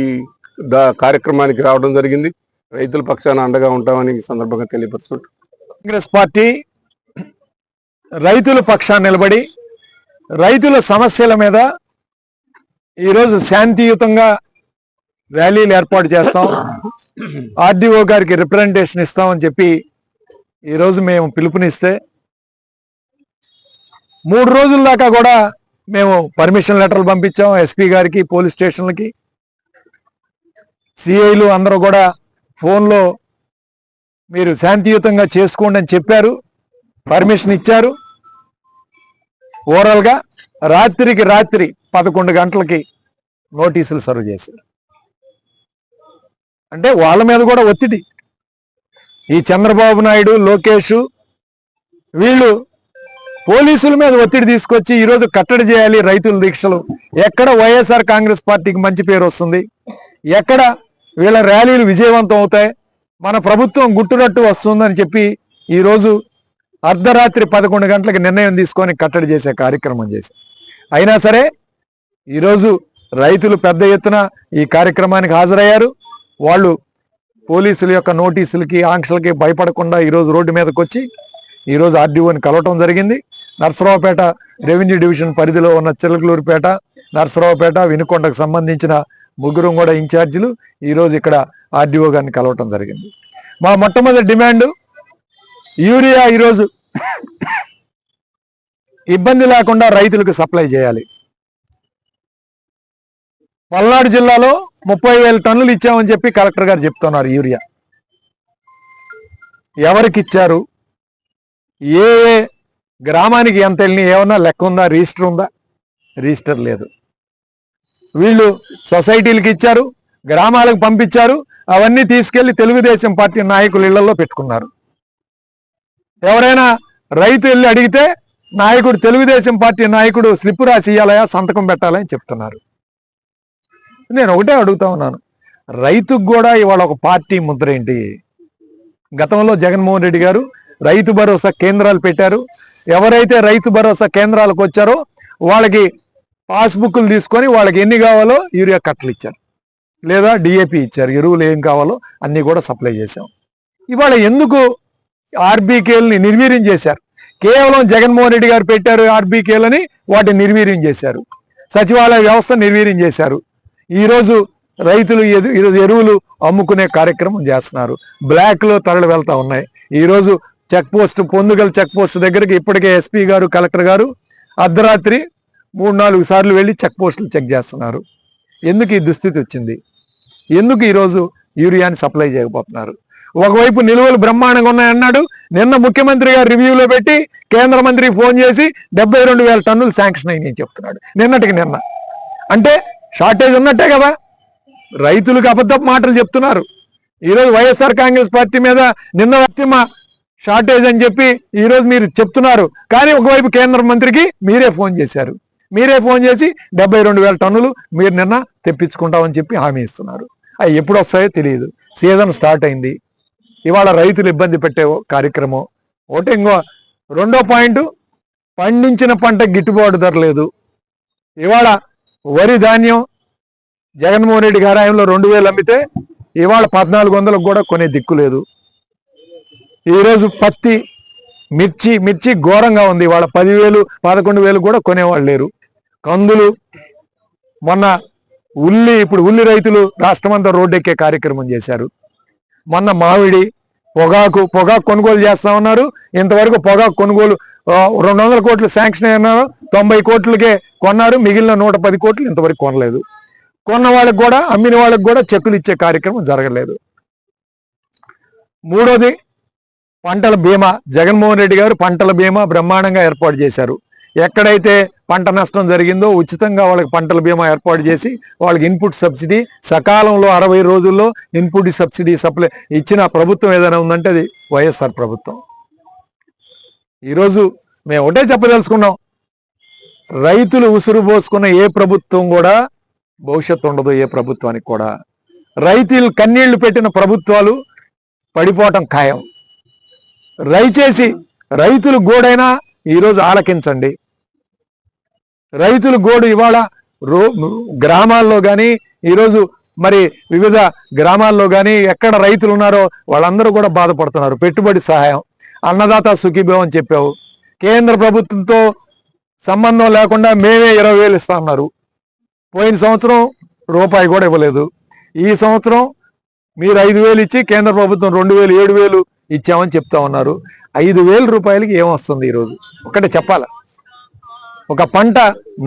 కార్యక్రమానికి రావడం జరిగింది. రైతుల పక్షాన అండగా ఉంటామని ఈ సందర్భంగా తెలియపరుచుకుంటాం. కాంగ్రెస్ పార్టీ రైతుల పక్షాన్ని నిలబడి రైతుల సమస్యల మీద ఈరోజు శాంతియుతంగా ర్యాలీలు ఏర్పాటు చేస్తాం, ఆర్డీఓ గారికి రిప్రజెంటేషన్ ఇస్తామని చెప్పి ఈరోజు మేము పిలుపునిస్తే 3 రోజుల దాకా కూడా మేము పర్మిషన్ లెటర్లు పంపించాం ఎస్పీ గారికి, పోలీస్ స్టేషన్లకి. సిఐలు అందరూ కూడా ఫోన్లో మీరు శాంతియుతంగా చేసుకోండి అని చెప్పారు, పర్మిషన్ ఇచ్చారు. ఓవరాల్గా రాత్రికి రాత్రి 11 గంటలకి నోటీసులు సర్వ్ చేశారు. అంటే వాళ్ళ మీద కూడా ఒత్తిడి. ఈ చంద్రబాబు నాయుడు, లోకేష్ వీళ్ళు పోలీసుల మీద ఒత్తిడి తీసుకొచ్చి ఈరోజు కట్టడి చేయాలి రైతుల దీక్షలు. ఎక్కడ వైఎస్ఆర్ కాంగ్రెస్ పార్టీకి మంచి పేరు వస్తుంది, ఎక్కడ వీళ్ళ ర్యాలీలు విజయవంతం అవుతాయి, మన ప్రభుత్వం గుట్టురట్టు వస్తుందని చెప్పి ఈరోజు అర్ధరాత్రి 11 గంటలకు నిర్ణయం తీసుకొని కట్టడి చేసే కార్యక్రమం చేశారు. అయినా సరే ఈరోజు రైతులు పెద్ద ఎత్తున ఈ కార్యక్రమానికి హాజరయ్యారు. వాళ్ళు పోలీసుల యొక్క నోటీసులకి, ఆంక్షలకి భయపడకుండా ఈరోజు రోడ్డు మీదకి వచ్చి ఈరోజు ఆర్డీఓని కలవటం జరిగింది. నర్సరావుపేట రెవెన్యూ డివిజన్ పరిధిలో ఉన్న చిలకలూరుపేట, నర్సరావుపేట, వినుకొండకు సంబంధించిన 3 కూడా ఇన్ఛార్జీలు ఈరోజు ఇక్కడ ఆర్డీఓ గారిని కలవటం జరిగింది. మా మొట్టమొదటి డిమాండ్ యూరియా ఈరోజు ఇబ్బంది లేకుండా రైతులకు సప్లై చేయాలి. పల్నాడు జిల్లాలో 30,000 టన్నులు ఇచ్చామని చెప్పి కలెక్టర్ గారు చెప్తున్నారు. యూరియా ఎవరికి ఇచ్చారు, ఏ గ్రామానికి ఎంత వెళ్ళి ఏమన్నా లెక్క ఉందా, రిజిస్టర్ ఉందా? రిజిస్టర్ లేదు. వీళ్ళు సొసైటీలకు ఇచ్చారు, గ్రామాలకు పంపించారు, అవన్నీ తీసుకెళ్లి తెలుగుదేశం పార్టీ నాయకులు ఇళ్లలో పెట్టుకున్నారు. ఎవరైనా రైతు వెళ్ళి అడిగితే నాయకుడు, తెలుగుదేశం పార్టీ నాయకుడు స్లిప్ రాసి ఇయ్యాలయా, సంతకం పెట్టాలని చెప్తున్నారు. నేను ఒకటే అడుగుతా ఉన్నాను, రైతుకు కూడా ఇవాళ ఒక పార్టీ ముద్ర ఏంటి? గతంలో జగన్మోహన్ రెడ్డి గారు రైతు భరోసా కేంద్రాలు పెట్టారు. ఎవరైతే రైతు భరోసా కేంద్రాలకు వచ్చారో వాళ్ళకి పాస్బుక్లు తీసుకొని వాళ్ళకి ఎన్ని కావాలో యూరియా కట్టలు ఇచ్చారు, లేదా డిఏపి ఇచ్చారు. ఎరువులు ఏం కావాలో అన్ని కూడా సప్లై చేశాం. ఇవాళ ఎందుకు ఆర్బీకేలని నిర్వీర్యం చేశారు? కేవలం జగన్మోహన్ రెడ్డి గారు పెట్టారు ఆర్బీకేలని, వాటిని నిర్వీర్యం చేశారు. సచివాలయ వ్యవస్థ నిర్వీర్యం చేశారు. ఈరోజు రైతులు ఎరువులు అమ్ముకునే కార్యక్రమం చేస్తున్నారు. బ్లాక్లో తరలి వెళ్తా ఉన్నాయి. ఈరోజు check post, Pondugala check post దగ్గరికి ఇప్పటికే ఎస్పీ గారు, కలెక్టర్ గారు అర్ధరాత్రి 3-4 సార్లు వెళ్ళి చెక్ పోస్టులు చెక్ చేస్తున్నారు. ఎందుకు ఈ దుస్థితి వచ్చింది? ఎందుకు ఈరోజు యూరియాని సప్లై చేయకపోతున్నారు? ఒకవైపు నిల్వలు బ్రహ్మాండంగా ఉన్నాయన్నాడు. నిన్న ముఖ్యమంత్రి గారు రివ్యూలో పెట్టి కేంద్ర మంత్రికి ఫోన్ చేసి 72,000 టన్నులు శాంక్షన్ అయ్యి చెప్తున్నాడు. నిన్నటికి నిన్న అంటే షార్టేజ్ ఉన్నట్టే కదా. రైతులకు అబద్ధపు మాటలు చెప్తున్నారు. ఈరోజు వైఎస్ఆర్ కాంగ్రెస్ పార్టీ మీద నిన్న వ్యక్తిమ షార్టేజ్ అని చెప్పి ఈ రోజు మీరు చెప్తున్నారు. కానీ ఒకవైపు కేంద్ర మంత్రికి మీరే ఫోన్ చేశారు. మీరే ఫోన్ చేసి 72,000 టన్నులు మీరు నిన్న తెప్పించుకుంటామని చెప్పి హామీ ఇస్తున్నారు. అవి ఎప్పుడు వస్తాయో తెలియదు. సీజన్ స్టార్ట్ అయింది. ఇవాళ రైతులు ఇబ్బంది పెట్టే కార్యక్రమం ఒకటి. రెండో పాయింట్, పండించిన పంట గిట్టుబాటు ధర లేదు. ఇవాళ వరి ధాన్యం జగన్మోహన్ రెడ్డి గారి హయాంలో 2,000 అమ్మితే ఇవాళ 1,400 కూడా కొనే దిక్కు లేదు. ఈరోజు పత్తి, మిర్చి ఘోరంగా ఉంది. ఇవాళ 10,000, 11,000 కూడా కొనేవాళ్ళు లేరు. కందులు, మొన్న ఇప్పుడు ఉల్లి రైతులు రాష్ట్రం అంతా రోడ్డెక్కే కార్యక్రమం చేశారు. మొన్న మామిడి, పొగాకు కొనుగోలు చేస్తా ఉన్నారు. ఇంతవరకు పొగాకు కొనుగోలు 200 కోట్లు శాంక్షన్ అయినారు. 90 కోట్లకే కొన్నారు. మిగిలిన 110 కోట్లు ఇంతవరకు కొనలేదు. కొన్న వాళ్ళకి కూడా, అమ్మిన వాళ్ళకి కూడా చెక్కులు ఇచ్చే కార్యక్రమం జరగలేదు. మూడోది పంటల బీమా. జగన్మోహన్ రెడ్డి గారు పంటల బీమా బ్రహ్మాండంగా ఏర్పాటు చేశారు. ఎక్కడైతే పంట నష్టం జరిగిందో ఉచితంగా వాళ్ళకి పంటల బీమా ఏర్పాటు చేసి వాళ్ళకి ఇన్పుట్ సబ్సిడీ సకాలంలో 60 రోజుల్లో ఇన్పుట్ సబ్సిడీ సప్లై ఇచ్చిన ప్రభుత్వం ఏదైనా ఉందంటే అది వైఎస్ఆర్ ప్రభుత్వం. ఈరోజు మేము ఒకటే చెప్పదలుచుకున్నాం, రైతులు ఉసురు పోసుకున్న ఏ ప్రభుత్వం కూడా భవిష్యత్తు ఉండదు. ఏ ప్రభుత్వానికి కూడా రైతులు కన్నీళ్లు పెట్టిన ప్రభుత్వాలు పడిపోవటం ఖాయం. దయచేసి రైతులు గోడైనా ఈరోజు ఆలకించండి. రైతులు గోడు ఇవాళ గ్రామాల్లో కానీ, ఈరోజు మరి వివిధ గ్రామాల్లో కానీ ఎక్కడ రైతులు ఉన్నారో వాళ్ళందరూ కూడా బాధపడుతున్నారు. పెట్టుబడి సహాయం, అన్నదాత సుఖీభావం అని చెప్పావు. కేంద్ర ప్రభుత్వంతో సంబంధం లేకుండా మేమే 20,000 ఇస్తా ఉన్నారు. పోయిన సంవత్సరం రూపాయి కూడా ఇవ్వలేదు. ఈ సంవత్సరం మీరు 5,000 ఇచ్చి కేంద్ర ప్రభుత్వం 2,000, 7,000 ఇచ్చామని చెప్తా ఉన్నారు. 5,000 రూపాయలకి ఏమొస్తుంది? ఈరోజు ఒకటే చెప్పాల, ఒక పంట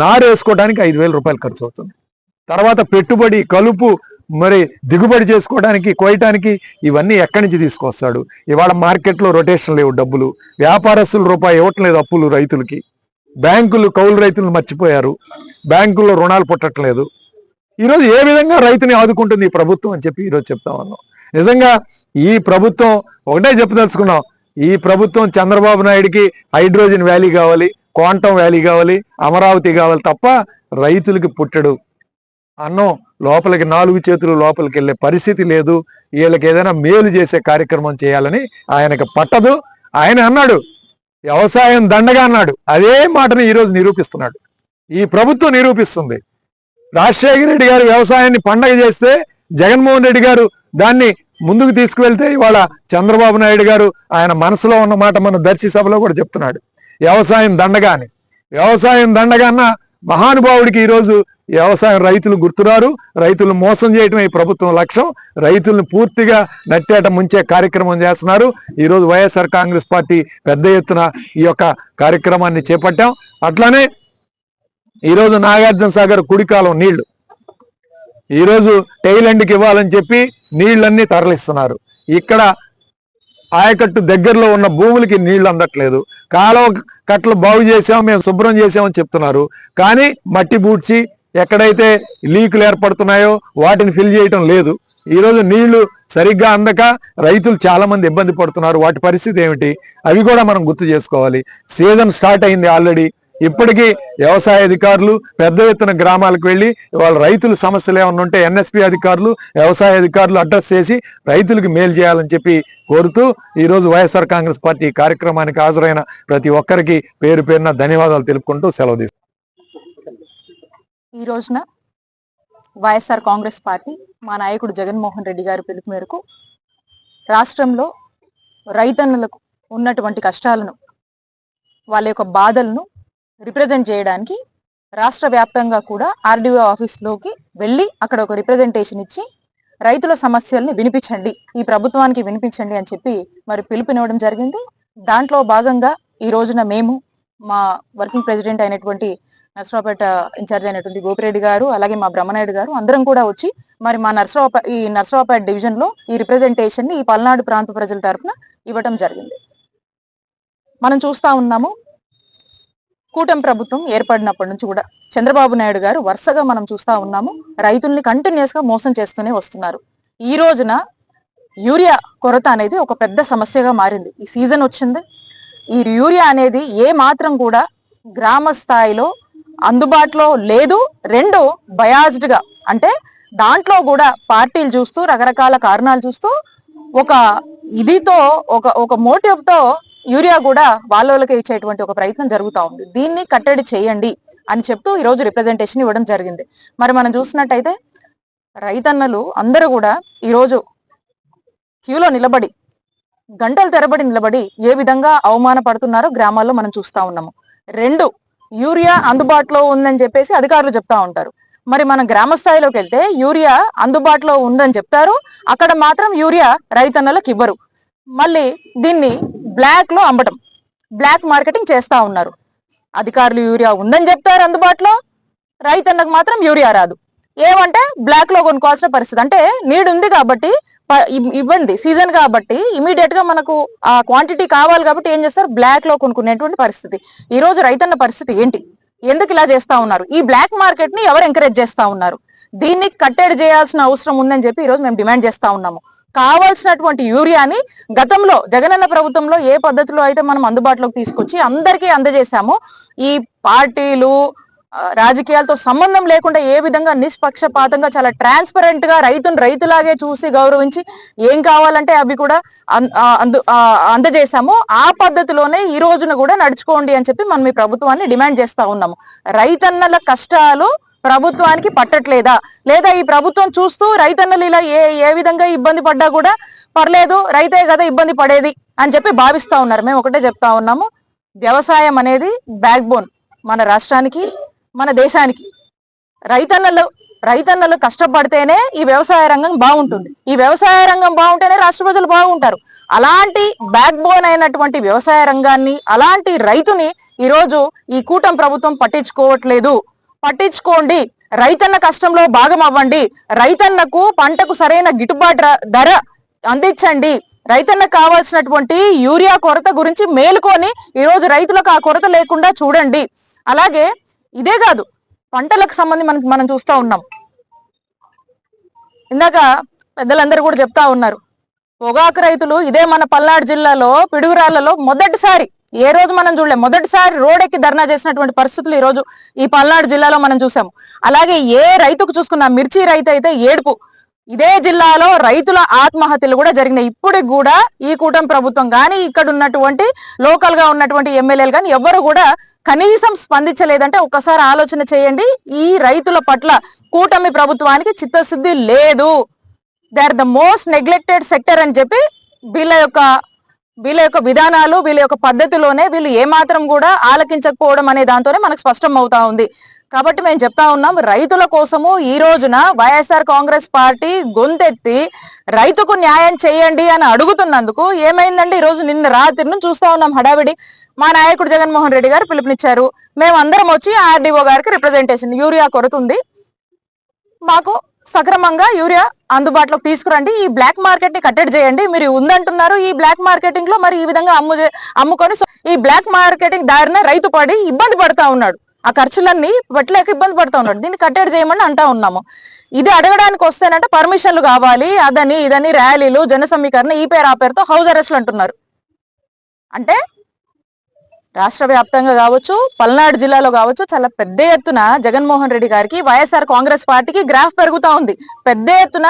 నారు వేసుకోవడానికి 5,000 రూపాయలు ఖర్చు అవుతుంది. తర్వాత పెట్టుబడి, కలుపు, మరి దిగుబడి చేసుకోవడానికి, కోయటానికి ఇవన్నీ ఎక్కడి నుంచి తీసుకొస్తాడు? ఇవాళ మార్కెట్లో రొటేషన్ లేవు డబ్బులు. వ్యాపారస్తులు రూపాయి ఇవ్వట్లేదు అప్పులు రైతులకి. బ్యాంకులు కౌలు రైతులను మర్చిపోయారు. బ్యాంకుల్లో రుణాలు పుట్టట్లేదు. ఈరోజు ఏ విధంగా రైతుని ఆదుకుంటుంది ఈ ప్రభుత్వం అని చెప్పి ఈరోజు చెప్తా ఉన్నాం. నిజంగా ఈ ప్రభుత్వం ఒకటే చెప్పదలుచుకున్నాం, ఈ ప్రభుత్వం చంద్రబాబు నాయుడికి హైడ్రోజన్ వ్యాలీ కావాలి, క్వాంటమ్ వ్యాలీ కావాలి, అమరావతి కావాలి తప్ప రైతులకి పుట్టడు అన్నం లోపలికి 4 చేతులు లోపలికి వెళ్ళే పరిస్థితి లేదు. వీళ్ళకి ఏదైనా మేలు చేసే కార్యక్రమం చేయాలని ఆయనకు పట్టదు. ఆయన అన్నాడు వ్యవసాయం దండగా అన్నాడు. అదే మాటను ఈరోజు నిరూపిస్తున్నాడు. ఈ ప్రభుత్వం నిరూపిస్తుంది. రాజశేఖర రెడ్డి గారు వ్యవసాయాన్ని పండగ చేస్తే జగన్మోహన్ రెడ్డి గారు దాన్ని ముందుకు తీసుకువెళ్తే ఇవాళ చంద్రబాబు నాయుడు గారు ఆయన మనసులో ఉన్న మాట మన దర్శి సభలో కూడా చెప్తున్నాడు. వ్యవసాయం దండగా అని. వ్యవసాయం దండగా అన్న మహానుభావుడికి ఈరోజు వ్యవసాయం రైతులు గుర్తురారు. రైతులను మోసం చేయటం ఈ ప్రభుత్వం లక్ష్యం. రైతులను పూర్తిగా నట్టేట ముంచే కార్యక్రమం చేస్తున్నారు. ఈరోజు వైఎస్ఆర్ కాంగ్రెస్ పార్టీ పెద్ద ఎత్తున ఈ యొక్క కార్యక్రమాన్ని చేపట్టాం. అట్లానే ఈరోజు నాగార్జున సాగర్ కుడికాలం నీళ్లు ఈరోజు టైలెండ్కి ఇవ్వాలని చెప్పి నీళ్లన్నీ తరలిస్తున్నారు. ఇక్కడ ఆయకట్టు దగ్గరలో ఉన్న భూములకి నీళ్లు అందట్లేదు. కాలువ కట్టలు బాగు చేసాం, మేము శుభ్రం చేసామని చెప్తున్నారు. కానీ మట్టి బూడ్చి ఎక్కడైతే లీకులు ఏర్పడుతున్నాయో వాటిని ఫిల్ చేయటం లేదు. ఈరోజు నీళ్లు సరిగ్గా అందక రైతులు చాలా మంది ఇబ్బంది పడుతున్నారు. వాటి పరిస్థితి ఏమిటి? అవి కూడా మనం గుర్తు చేసుకోవాలి. సీజన్ స్టార్ట్ అయింది ఆల్రెడీ. ఇప్పటికీ వ్యవసాయ అధికారులు పెద్ద ఎత్తున గ్రామాలకు వెళ్ళి వాళ్ళ రైతుల సమస్యలు ఏమన్నా ఉంటే ఎన్ఎస్పి అధికారులు, వ్యవసాయ అధికారులు అడ్రస్ చేసి రైతులకు మేలు చేయాలని చెప్పి కోరుతూ ఈరోజు వైఎస్ఆర్ కాంగ్రెస్ పార్టీ కార్యక్రమానికి హాజరైన ప్రతి ఒక్కరికి పేరు పేరున ధన్యవాదాలు తెలుపుకుంటూ సెలవు తీసుకుంటాం. ఈ రోజున వైఎస్ఆర్ కాంగ్రెస్ పార్టీ మా నాయకుడు జగన్మోహన్ రెడ్డి గారి పిలుపు మేరకు రాష్ట్రంలో రైతన్నులకు ఉన్నటువంటి కష్టాలను, వాళ్ళ యొక్క బాధలను రిప్రజెంట్ చేయడానికి రాష్ట్ర వ్యాప్తంగా కూడా ఆర్డీఓ ఆఫీస్లోకి వెళ్ళి అక్కడ ఒక రిప్రజెంటేషన్ ఇచ్చి రైతుల సమస్యల్ని వినిపించండి, ఈ ప్రభుత్వానికి వినిపించండి అని చెప్పి మరి పిలుపునివ్వడం జరిగింది. దాంట్లో భాగంగా ఈ రోజున మేము మా వర్కింగ్ ప్రెసిడెంట్ అయినటువంటి నర్సరావుపేట ఇన్ఛార్జ్ అయినటువంటి గోపిరెడ్డి గారు, అలాగే మా బ్రహ్మనాయుడు గారు అందరం కూడా వచ్చి మరి మా నర్సరావుపేట డివిజన్ లో ఈ రిప్రజెంటేషన్ ని ఈ పల్నాడు ప్రాంత ప్రజల తరఫున ఇవ్వటం జరిగింది. మనం చూస్తా ఉన్నాము, కూటమి ప్రభుత్వం ఏర్పడినప్పటి నుంచి కూడా చంద్రబాబు నాయుడు గారు వరుసగా మనం చూస్తా ఉన్నాము రైతుల్ని కంటిన్యూస్ గా మోసం చేస్తూనే వస్తున్నారు. ఈ రోజున యూరియా కొరత అనేది ఒక పెద్ద సమస్యగా మారింది. ఈ సీజన్ వచ్చింది, ఈ యూరియా అనేది ఏ మాత్రం కూడా గ్రామ స్థాయిలో అందుబాటులో లేదు. రెండు బయాస్డ్ గా, అంటే దాంట్లో కూడా పార్టీలు చూస్తూ రకరకాల కారణాలు చూస్తూ ఒక ఇదితో ఒక మోటివ్ తో యూరియా కూడా వాళ్ళకి ఇచ్చేటువంటి ఒక ప్రయత్నం జరుగుతూ ఉంది. దీన్ని కట్టడి చేయండి అని చెప్తూ ఈ రోజు రిప్రజెంటేషన్ ఇవ్వడం జరిగింది. మరి మనం చూసినట్టయితే రైతన్నలు అందరూ కూడా ఈరోజు క్యూలో నిలబడి గంటల తరబడి నిలబడి ఏ విధంగా అవమానపడుతున్నారో గ్రామాల్లో మనం చూస్తా ఉన్నాము. రెండు, యూరియా అందుబాటులో ఉందని చెప్పేసి అధికారులు చెప్తా ఉంటారు. మరి మన గ్రామ స్థాయిలోకి వెళ్తే యూరియా అందుబాటులో ఉందని చెప్తారు, అక్కడ మాత్రం యూరియా రైతన్నలకు ఇవ్వరు. మళ్ళీ దీన్ని బ్లాక్ లో అమ్మటం, బ్లాక్ మార్కెటింగ్ చేస్తా ఉన్నారు. అధికారులు యూరియా ఉందని చెప్తారు అందుబాటులో, రైతన్నకు మాత్రం యూరియా రాదు. ఏమంటే బ్లాక్ లో కొనుక్కోవాల్సిన పరిస్థితి. అంటే నీడ్ ఉంది కాబట్టి ఇవ్వండి, సీజన్ కాబట్టి ఇమీడియట్ గా మనకు ఆ క్వాంటిటీ కావాలి కాబట్టి ఏం చేస్తారు, బ్లాక్ లో కొనుక్కునేటువంటి పరిస్థితి. ఈ రోజు రైతన్న పరిస్థితి ఏంటి? ఎందుకు ఇలా చేస్తా ఉన్నారు? ఈ బ్లాక్ మార్కెట్ ని ఎవరు ఎంకరేజ్ చేస్తా ఉన్నారు? దీన్ని కట్టడి చేయాల్సిన అవసరం ఉందని చెప్పి ఈ రోజు మేము డిమాండ్ చేస్తా ఉన్నాము. కావాల్సినటువంటి యూరియాని గతంలో జగనన్న ప్రభుత్వంలో ఏ పద్ధతిలో అయితే మనం అందుబాటులోకి తీసుకొచ్చి అందరికీ అందజేశామో, ఈ పార్టీలు రాజకీయాలతో సంబంధం లేకుండా ఏ విధంగా నిష్పక్షపాతంగా చాలా ట్రాన్స్పరెంట్ గా రైతును రైతులాగే చూసి గౌరవించి ఏం కావాలంటే అవి కూడా అందజేశాము, ఆ పద్ధతిలోనే ఈ రోజున కూడా నడుచుకోండి అని చెప్పి మనం ఈ ప్రభుత్వాన్ని డిమాండ్ చేస్తా ఉన్నాము. రైతన్నల కష్టాలు ప్రభుత్వానికి పట్టట్లేదా, లేదా ఈ ప్రభుత్వం చూస్తూ రైతన్నలు ఇలా ఏ విధంగా ఇబ్బంది పడ్డా కూడా పర్లేదు, రైతే కదా ఇబ్బంది పడేది అని చెప్పి భావిస్తా ఉన్నారు. మేము ఒకటే చెప్తా ఉన్నాము, వ్యవసాయం అనేది బ్యాక్ బోన్ మన రాష్ట్రానికి, మన దేశానికి. రైతన్నలు కష్టపడితేనే ఈ వ్యవసాయ రంగం బాగుంటుంది, ఈ వ్యవసాయ రంగం బాగుంటేనే రాష్ట్ర ప్రజలు బాగుంటారు. అలాంటి బ్యాక్ బోన్ అయినటువంటి వ్యవసాయ రంగాన్ని, అలాంటి రైతుని ఈరోజు ఈ కూటమి ప్రభుత్వం పట్టించుకోవట్లేదు. పట్టించుకోండి, రైతన్న కష్టంలో భాగం అవ్వండి, రైతన్నకు పంటకు సరైన గిట్టుబాటు ధర అందించండి, రైతన్నకు కావాల్సినటువంటి యూరియా కొరత గురించి మేలుకొని ఈ రోజు రైతులకు ఆ కొరత లేకుండా చూడండి. అలాగే ఇదే కాదు, పంటలకు సంబంధించి మనం చూస్తా ఉన్నాం. ఇందాక పెద్దలందరూ కూడా చెప్తా ఉన్నారు, పొగాకు రైతులు ఇదే మన పల్నాడు జిల్లాలో పిడుగురాళ్లలో మొదటిసారి, ఏ రోజు మనం చూడలేం, మొదటిసారి రోడ్డెక్కి ధర్నా చేసినటువంటి పరిస్థితులు ఈ రోజు ఈ పల్నాడు జిల్లాలో మనం చూసాము. అలాగే ఏ రైతుకు చూసుకున్నా, మిర్చి రైతు అయితే ఏడుపు. ఇదే జిల్లాలో రైతుల ఆత్మహత్యలు కూడా జరిగినాయి. ఇప్పటికి కూడా ఈ కూటమి ప్రభుత్వం కానీ, ఇక్కడ ఉన్నటువంటి లోకల్ గా ఉన్నటువంటి ఎమ్మెల్యేలు కానీ ఎవ్వరు కూడా కనీసం స్పందించలేదంటే ఒక్కసారి ఆలోచన చేయండి. ఈ రైతుల పట్ల కూటమి ప్రభుత్వానికి చిత్తశుద్ధి లేదు. They are the most neglected sector అని చెప్పి వీళ్ళ యొక్క విధానాలు, వీళ్ళ యొక్క పద్ధతిలోనే వీళ్ళు ఏమాత్రం కూడా ఆలకించకపోవడం అనే దాంతోనే మనకు స్పష్టం అవుతా ఉంది. కాబట్టి మేము చెప్తా ఉన్నాం, రైతుల కోసము ఈ రోజున వైఎస్ఆర్ కాంగ్రెస్ పార్టీ గొంతెత్తి రైతుకు న్యాయం చేయండి అని అడుగుతున్నందుకు ఏమైందండి, ఈ రోజు నిన్న రాత్రి నుంచి చూస్తా ఉన్నాం హడావిడి. మా నాయకుడు జగన్మోహన్ రెడ్డి గారు పిలుపునిచ్చారు, మేమందరం వచ్చి ఆర్డీఓ గారికి రిప్రజెంటేషన్, యూరియా కొరత ఉంది, మాకు సక్రమంగా యూరియా అందుబాటులోకి తీసుకురండి, ఈ బ్లాక్ మార్కెట్ ని కట్టడి చేయండి, మీరు ఉందంటున్నారు ఈ బ్లాక్ మార్కెటింగ్ లో, మరి ఈ విధంగా అమ్ముకొని ఈ బ్లాక్ మార్కెటింగ్ దారిన రైతు పడి ఇబ్బంది పడతా ఉన్నాడు, ఆ ఖర్చులన్నీ పెట్టలేక ఇబ్బంది పడతా ఉన్నాడు, దీన్ని కట్టడి చేయమని అంటా ఉన్నాము. ఇది అడగడానికి వస్తేనంటే పర్మిషన్లు కావాలి, అదని ఇదని ర్యాలీలు, జన సమీకరణ, ఈ పేరు ఆ పేరుతో హౌస్ అరెస్ట్లు అంటున్నారు. అంటే రాష్ట్ర వ్యాప్తంగా కావచ్చు, పల్నాడు జిల్లాలో కావచ్చు, చాలా పెద్ద ఎత్తున జగన్మోహన్ రెడ్డి గారికి, వైఎస్ఆర్ కాంగ్రెస్ పార్టీకి గ్రాఫ్ పెరుగుతా ఉంది. పెద్ద ఎత్తున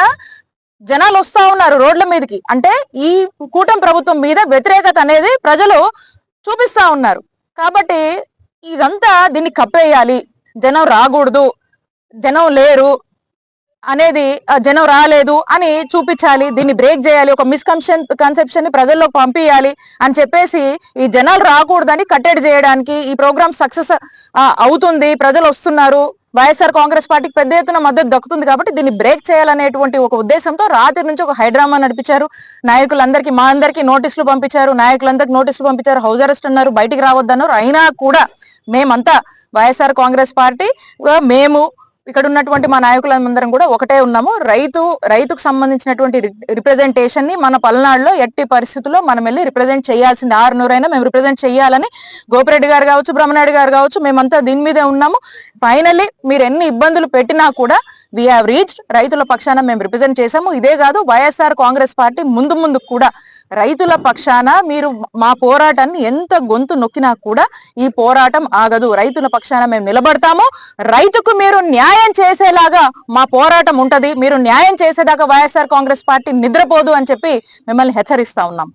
జనాలు వస్తా ఉన్నారు రోడ్ల మీదకి. అంటే ఈ కూటమి ప్రభుత్వం మీద వ్యతిరేకత అనేది ప్రజలు చూపిస్తా ఉన్నారు. కాబట్టి ఇదంతా దీన్ని కప్పేయాలి, జనం రాకూడదు, జనం లేరు అనేది, జనం రాలేదు అని చూపించాలి, దీన్ని బ్రేక్ చేయాలి, ఒక కన్సెప్షన్ ని ప్రజల్లోకి పంపించాలి అని చెప్పేసి ఈ జనాలు రాకూడదని కట్టడి చేయడానికి ఈ ప్రోగ్రామ్ సక్సెస్ అవుతుంది. ప్రజలు వస్తున్నారు, వైఎస్ఆర్ కాంగ్రెస్ పార్టీకి పెద్ద ఎత్తున మద్దతు దక్కుతుంది కాబట్టి దీన్ని బ్రేక్ చేయాలనేటువంటి ఒక ఉద్దేశంతో రాత్రి నుంచి ఒక హైడ్రామా నడిపించారు. నాయకులందరికీ, మా అందరికీ నోటీసులు పంపించారు, నాయకులందరికీ నోటీసులు పంపించారు, హౌస్ అరెస్ట్ అన్నారు, బయటికి రావద్దన్నారు. అయినా కూడా మేమంతా వైఎస్ఆర్ కాంగ్రెస్ పార్టీ, మేము ఇక్కడ ఉన్నటువంటి మా నాయకులందరం కూడా ఒకటే ఉన్నాము. రైతుకు సంబంధించినటువంటి రిప్రజెంటేషన్ ని మన పల్నాడులో ఎట్టి పరిస్థితుల్లో మనం వెళ్ళి రిప్రజెంట్ చేయాల్సింది, 600 మేము రిప్రజెంట్ చేయాలని గోపిరెడ్డి గారు కావచ్చు, బ్రహ్మనాయుడు గారు కావచ్చు, మేమంతా దీని మీదే ఉన్నాము. ఫైనల్లీ మీరు ఎన్ని ఇబ్బందులు పెట్టినా కూడా వీ హ్యావ్ రీచ్డ్, రైతుల పక్షాన మేము రిప్రజెంట్ చేశాము. ఇదే కాదు, వైఎస్ఆర్ కాంగ్రెస్ పార్టీ ముందు కూడా రైతుల పక్షాన మీరు మా పోరాటాన్ని ఎంత గొంతు నొక్కినా కూడా ఈ పోరాటం ఆగదు. రైతుల పక్షాన మేము నిలబడతాము. రైతుకు మీరు న్యాయం చేసేలాగా మా పోరాటం ఉంటది. మీరు న్యాయం చేసేదాకా వైఎస్ఆర్ కాంగ్రెస్ పార్టీ నిద్రపోదు అని చెప్పి మిమ్మల్ని హెచ్చరిస్తా ఉన్నాం.